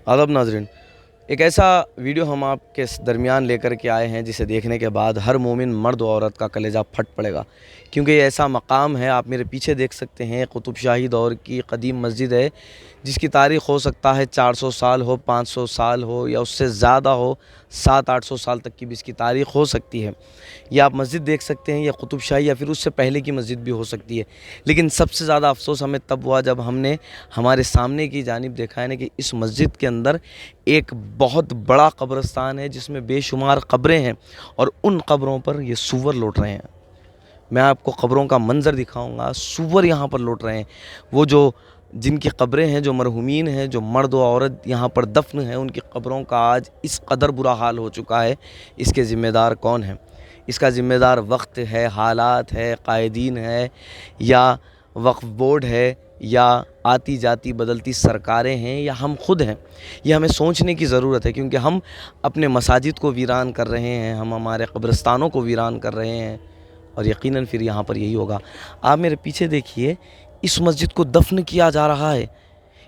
आदाब नाज़रीन, एक ऐसा वीडियो हम आपके दरमियान लेकर के आए हैं जिसे देखने के बाद हर मोमिन मर्द और औरत का कलेजा फट पड़ेगा, क्योंकि ये ऐसा मकाम है। आप मेरे पीछे देख सकते हैं, कुतुब शाही दौर की कदीम मस्जिद है जिसकी तारीख़ हो सकता है 400 साल हो, 500 साल हो या उससे ज़्यादा हो, 700-800 साल तक की भी इसकी तारीख़ हो सकती है। ये आप मस्जिद देख सकते हैं, या कुतुब शाही या फिर उससे पहले की मस्जिद भी हो सकती है। लेकिन सबसे ज़्यादा अफसोस हमें तब हुआ जब हमने हमारे सामने की जानिब देखा है ना कि इस मस्जिद के अंदर एक बहुत बड़ा कब्रिस्तान है जिसमें बेशुमार कब्रें हैं और उन कब्रों पर ये सूअर लौट रहे हैं। मैं आपको कब्रों का मंज़र दिखाऊंगा। सूअर यहाँ पर लौट रहे हैं। वो जो जिनकी कब्रें हैं, जो मरहुमीन हैं, जो मर्द व औरत यहाँ पर दफन हैं, उनकी कब्रों का आज इस कदर बुरा हाल हो चुका है। इसके ज़िम्मेदार कौन हैं? इसका ज़िम्मेदार वक्त है, हालात है, कायदीन है, या वक्फ बोर्ड है, या आती जाती बदलती सरकारें हैं, या हम खुद हैं? ये हमें सोचने की ज़रूरत है, क्योंकि हम अपने मसाजिद को वीरान कर रहे हैं, हम हमारे कब्रिस्तानों को वीरान कर रहे हैं, और यकीनन फिर यहाँ पर यही होगा। आप मेरे पीछे देखिए, इस मस्जिद को दफन किया जा रहा है।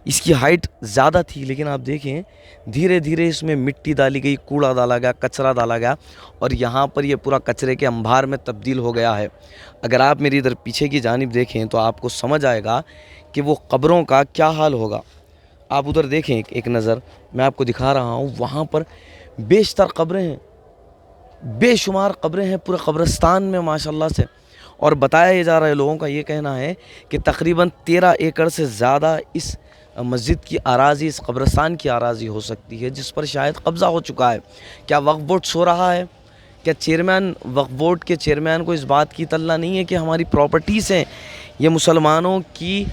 इसकी हाइट ज़्यादा थी, लेकिन आप देखें धीरे धीरे इसमें मिट्टी डाली गई, कूड़ा डाला गया, कचरा डाला गया, और यहाँ पर ये पूरा कचरे के अंबार में तब्दील हो गया है। अगर आप मेरी इधर पीछे की जानिब देखें तो आपको समझ आएगा कि वो कब्रों का क्या हाल होगा। आप उधर देखें एक नज़र, मैं आपको दिखा रहा हूँ। वहाँ पर बेशतर कब्रें हैं, बेशुमार कब्रें हैं पूरे कब्रिस्तान में माशाल्लाह से। और बताया ये जा रहा है, लोगों का ये कहना है कि तकरीबन 13 एकड़ से ज़्यादा इस मस्जिद की अराज़ी, इस कब्रिस्तान की अराज़ी हो सकती है जिस पर शायद कब्ज़ा हो चुका है। क्या वक्फ बोर्ड सो रहा है? क्या चेयरमैन, वक्फ बोर्ड के चेयरमैन को इस बात की तल्ला नहीं है कि हमारी प्रॉपर्टीज़ हैं, ये मुसलमानों की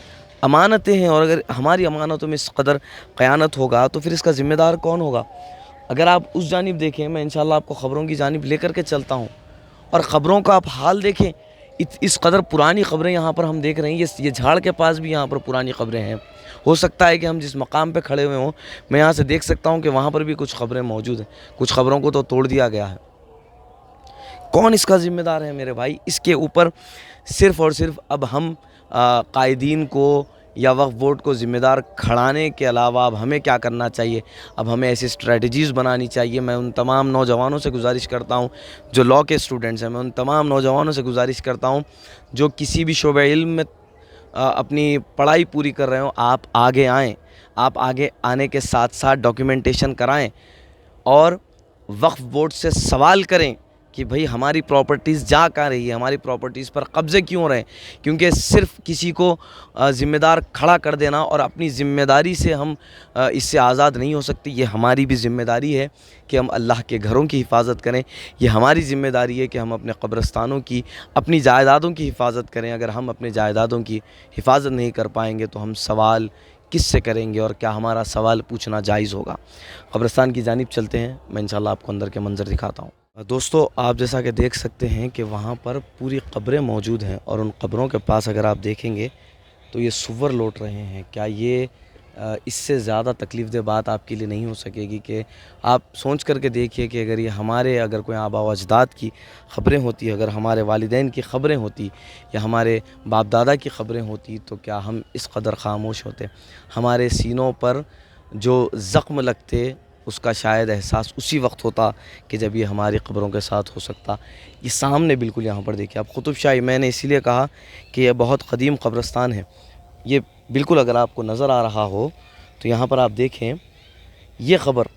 अमानतें हैं, और अगर हमारी अमानतों में इस कदर क़यानत होगा तो फिर इसका ज़िम्मेदार कौन होगा? अगर आप उस जानिब देखें, मैं इंशाल्लाह आपको ख़बरों की जानिब लेकर के चलता हूँ, और ख़बरों का आप हाल देखें। इस कदर पुरानी ख़बरें यहाँ पर हम देख रहे हैं। ये झाड़ के पास भी यहाँ पर पुरानी ख़बरें हैं। हो सकता है कि हम जिस मकाम पे खड़े हुए हों, मैं यहाँ से देख सकता हूँ कि वहाँ पर भी कुछ ख़बरें मौजूद हैं। कुछ ख़बरों को तो तोड़ दिया गया है। कौन इसका ज़िम्मेदार है मेरे भाई? इसके ऊपर सिर्फ़ और सिर्फ अब हम कायदीन को या वक्फ बोर्ड को ज़िम्मेदार खड़ाने के अलावा अब हमें क्या करना चाहिए? अब हमें ऐसी स्ट्रेटजीज़ बनानी चाहिए। मैं उन तमाम नौजवानों से गुजारिश करता हूँ जो लॉ के स्टूडेंट्स हैं, मैं उन तमाम नौजवानों से गुजारिश करता हूँ जो किसी भी शोबे इल्म में अपनी पढ़ाई पूरी कर रहे हो, आप आगे आएँ। आप आगे आने के साथ साथ डॉक्यूमेंटेशन कराएँ और वक्फ बोर्ड से सवाल करें कि भाई हमारी प्रॉपर्टीज़ जा कहाँ रही है, हमारी प्रॉपर्टीज़ पर कब्ज़े क्यों हो रहे हैं? क्योंकि सिर्फ़ किसी को ज़िम्मेदार खड़ा कर देना और अपनी ज़िम्मेदारी से हम इससे आज़ाद नहीं हो सकते। ये हमारी भी ज़िम्मेदारी है कि हम अल्लाह के घरों की हिफाजत करें। ये हमारी ज़िम्मेदारी है कि हम अपने कब्रिस्तानों की, अपनी जायदादों की हिफाजत करें। अगर हम अपने जायदादों की हिफाजत नहीं कर पाएंगे तो हम सवाल किस से करेंगे, और क्या हमारा सवाल पूछना जायज़ होगा? कब्रिस्तान की जानिब चलते हैं, मैं इंशाल्लाह आपको अंदर के मंज़र दिखाता हूँ। दोस्तों, आप जैसा कि देख सकते हैं कि वहाँ पर पूरी कब्रें मौजूद हैं, और उन कब्रों के पास अगर आप देखेंगे तो ये सूअर लौट रहे हैं। क्या ये इससे ज़्यादा तकलीफ़देह बात आपके लिए नहीं हो सकेगी कि आप सोच करके देखिए कि अगर ये हमारे, अगर कोई आबा व अजदाद की ख़बरें होती, अगर हमारे वालिदैन की ख़बरें होती, या हमारे बाप दादा की ख़बरें होती, तो क्या हम इस कदर ख़ामोश होते? हमारे सीनों पर जो ज़ख्म लगते उसका शायद एहसास उसी वक्त होता कि जब ये हमारी क़ब्रों के साथ हो सकता। ये सामने बिल्कुल यहाँ पर देखिए आप, कुतुब शाही, मैंने इसीलिए कहा कि यह बहुत क़दीम कब्रिस्तान है। ये बिल्कुल अगर आपको नज़र आ रहा हो तो यहाँ पर आप देखें, ये ख़बर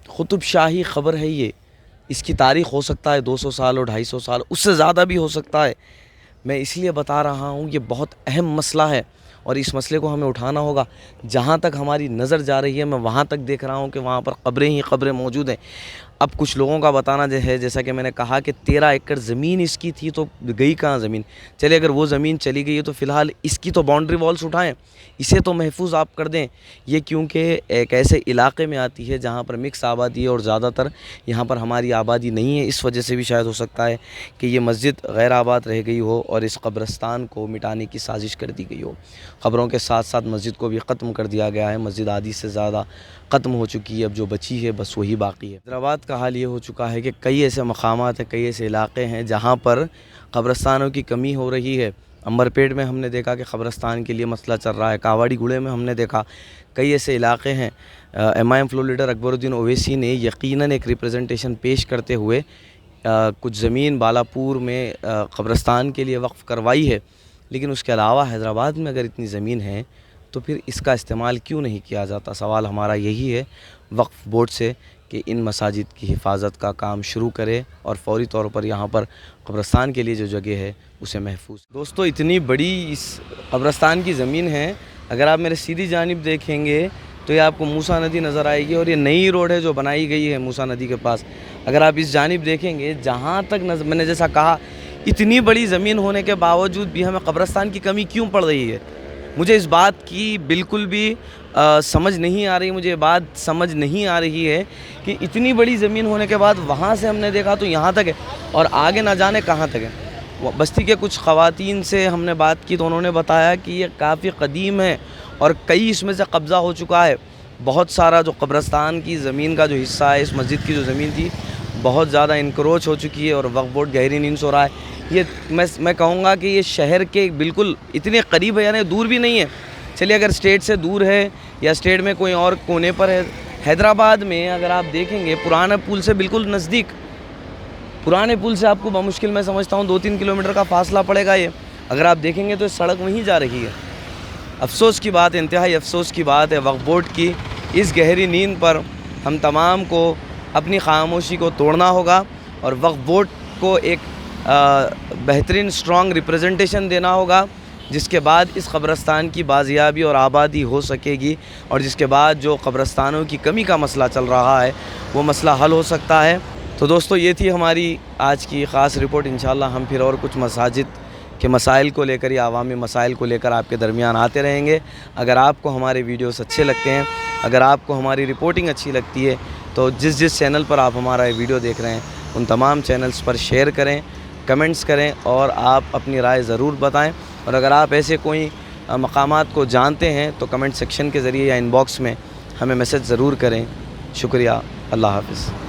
कुतुब शाही ख़बर है। ये इसकी तारीख़ हो सकता है 200 साल और 250 साल, उससे ज़्यादा भी हो सकता है। मैं इसलिए बता रहा हूँ, ये बहुत अहम मसला है और इस मसले को हमें उठाना होगा। जहाँ तक हमारी नज़र जा रही है, मैं वहाँ तक देख रहा हूँ कि वहाँ पर कब्रें ही कब्रें मौजूद हैं। अब कुछ लोगों का बताना जो है, जैसा कि मैंने कहा कि 13 एकड़ ज़मीन इसकी थी, तो गई कहाँ ज़मीन? चलिए, अगर वो ज़मीन चली गई है तो फ़िलहाल इसकी तो बाउंड्री वॉल्स उठाएं, इसे तो महफूज आप कर दें। ये क्योंकि एक ऐसे इलाके में आती है जहाँ पर मिक्स आबादी है और ज़्यादातर यहाँ पर हमारी आबादी नहीं है। इस वजह से भी शायद हो सकता है कि ये मस्जिद गैर आबाद रह गई हो और इस कब्रिस्तान को मिटाने की साजिश कर दी गई हो। ख़बरों के साथ साथ मस्जिद को भी ख़त्म कर दिया गया है। मस्जिद आधी से ज़्यादा ख़त्म हो चुकी है, अब जो बची है बस वही बाकी है। हैदराबाद का हाल ये हो चुका है कि कई ऐसे मकामात हैं, कई ऐसे इलाक़े हैं जहाँ पर कब्रिस्तानों की कमी हो रही है। अंबरपेट में हमने देखा कि क़ब्रस्तान के लिए मसला चल रहा है। कावड़ी गुड़े में हमने देखा कई ऐसे इलाके हैं। MIM floor leader Akbaruddin Owaisi ने यकीनन एक रिप्रेजेंटेशन पेश करते हुए कुछ ज़मीन बालापुर में क़ब्रस्तान के लिए वक्फ़ करवाई है, लेकिन उसके अलावा हैदराबाद में अगर इतनी ज़मीन है तो फिर इसका इस्तेमाल क्यों नहीं किया जाता। सवाल हमारा यही है वक्फ़ बोर्ड से कि इन मसाजिद की हिफाजत का काम शुरू करे और फौरी तौर पर यहाँ पर क़ब्रस्तान के लिए जो जगह है उसे महफूज। दोस्तों, इतनी बड़ी इस क़ब्रस्तान की ज़मीन है, अगर आप मेरे सीधी जानिब देखेंगे तो ये आपको मूसा नदी नज़र आएगी और ये नई रोड है जो बनाई गई है मूसा नदी के पास। अगर आप इस जानिब देखेंगे, जहाँ तक मैंने जैसा कहा, इतनी बड़ी ज़मीन होने के बावजूद भी हमें क़ब्रस्तान की कमी क्यों पड़ रही है, मुझे इस बात की बिल्कुल भी समझ नहीं आ रही। मुझे बात समझ नहीं आ रही है कि इतनी बड़ी ज़मीन होने के बाद वहाँ से हमने देखा तो यहाँ तक है और आगे ना जाने कहाँ तक है। बस्ती के कुछ ख़वातीन से हमने बात की तो उन्होंने बताया कि ये काफ़ी क़दीम है और कई इसमें से कब्ज़ा हो चुका है। बहुत सारा जो क़ब्रस्तान की ज़मीन का जो हिस्सा है, इस मस्जिद की जो ज़मीन थी, बहुत ज़्यादा इंक्रोच हो चुकी है और वक्फ बोर्ड गहरी नींद सो रहा है। ये मैं कहूँगा कि ये शहर के बिल्कुल इतने करीब है, यानी दूर भी नहीं है। चलिए, अगर स्टेट से दूर है या स्टेट में कोई और कोने पर है, हैदराबाद में अगर आप देखेंगे पुराने पुल से बिल्कुल नज़दीक, पुराने पुल से आपको बमुश्किल मैं समझता हूँ 2-3 किलोमीटर का फासला पड़ेगा। ये अगर आप देखेंगे तो सड़क वहीं जा रही है। अफसोस की बात, इंतहाई अफसोस की बात है वक्फ बोर्ड की इस गहरी नींद पर हम तमाम को अपनी खामोशी को तोड़ना होगा और वक्फ बोर्ड को एक बेहतरीन स्ट्रॉन्ग रिप्रेजेंटेशन देना होगा, जिसके बाद इस क़ब्रस्तान की बाजियाबी और आबादी हो सकेगी और जिसके बाद जो क़ब्रस्तानों की कमी का मसला चल रहा है वो मसला हल हो सकता है। तो दोस्तों, ये थी हमारी आज की ख़ास रिपोर्ट। इंशाअल्लाह हम फिर और कुछ मसाजिद के मसाइल को लेकर या अवामी मसाइल को लेकर आपके दरमियान आते रहेंगे। अगर आपको हमारे वीडियोस अच्छे लगते हैं, अगर आपको हमारी रिपोर्टिंग अच्छी लगती है, तो जिस चैनल पर आप हमारा वीडियो देख रहे हैं उन तमाम चैनल्स पर शेयर करें, कमेंट्स करें और आप अपनी राय ज़रूर बताएं। और अगर आप ऐसे कोई मकामात को जानते हैं तो कमेंट सेक्शन के ज़रिए या इनबॉक्स में हमें मैसेज ज़रूर करें। शुक्रिया। अल्लाह हाफ़िज़।